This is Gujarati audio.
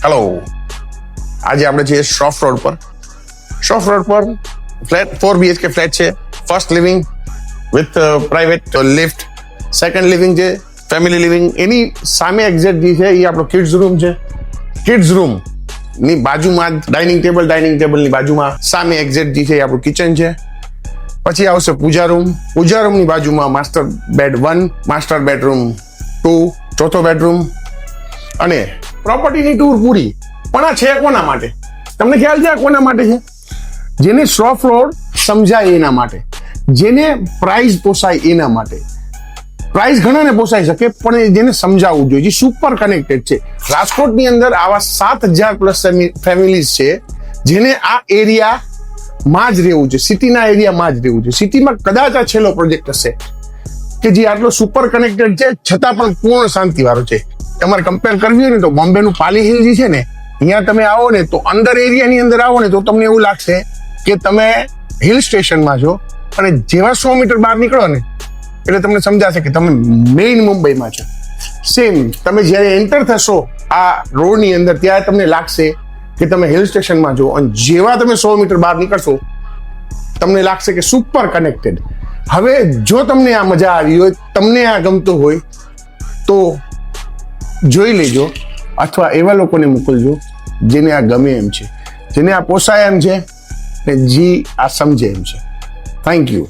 હેલો, આજે આપણે છીએ શ્રોફ રોડ પર. શ્રોફ રોડ પર ફ્લેટ 4 BHK ફ્લેટ છે. First living with private lift, second living છે ફેમિલી લિવિંગ. એની સામે એક્ઝેક્ટ જે છે એ આપણો કિડ્સ રૂમ છે. કિડ્સ રૂમ ની બાજુમાં ડાઇનિંગ ટેબલની બાજુમાં સામે એક્ઝેક્ટ જે છે એ આપણું કિચન છે. પછી આવશે પૂજા રૂમ ની બાજુમાં માસ્ટર બેડ 1, માસ્ટર બેડરૂમ 2, ચોથો બેડરૂમ. અને પ્રોપર્ટીની ટૂર પૂરી. પણ આ છે કોના માટે? તમને ખ્યાલ છે આ કોના માટે છે? જેને શ્રોફ રોડ સમજાય એના માટે, જેને પ્રાઇસ પોસાય એના માટે. પ્રાઇસ ઘણાને પોસાઈ શકે, પણ જેને સમજાવવું જોઈએ, જે સુપર કનેક્ટેડ છે. રાજકોટની અંદર આવા 7,000 પ્લસ ફેમિલીઝ છે જેને આ એરિયામાં જ રહેવું છે, સિટીના એરિયામાં જ રહેવું છે. સિટીમાં કદાચ આ છેલ્લો પ્રોજેક્ટ હશે કે જે આટલો સુપર કનેક્ટેડ છે છતાં પણ પૂર્ણ શાંતિવાળો છે. તમારે કમ્પેર કરવી હોય ને તો બોમ્બેનું પાલી હિલ જે છે ને, અહીંયા તમે આવો ને તો અંદર એરિયાની અંદર આવો ને તો તમને એવું લાગશે કે તમે હિલ સ્ટેશનમાં છો, અને જેવા 100 મીટર બહાર નીકળો ને એટલે તમને સમજાશે કે તમે મેઇન મુંબઈમાં છો. સેમ તમે જ્યારે એન્ટર થશો આ રોડની અંદર ત્યારે તમને લાગશે કે તમે હિલ સ્ટેશનમાં છો, અને જેવા તમે 100 મીટર બહાર નીકળશો તમને લાગશે કે સુપર કનેક્ટેડ. હવે જો તમને આ મજા આવી હોય, તમને આ ગમતું હોય તો જોઈ લેજો, અથવા એવા લોકોને મોકલજો જેને આ ગમે એમ છે, જેને આ પોસાય એમ છે, ને જે આ સમજે એમ છે. Thank you.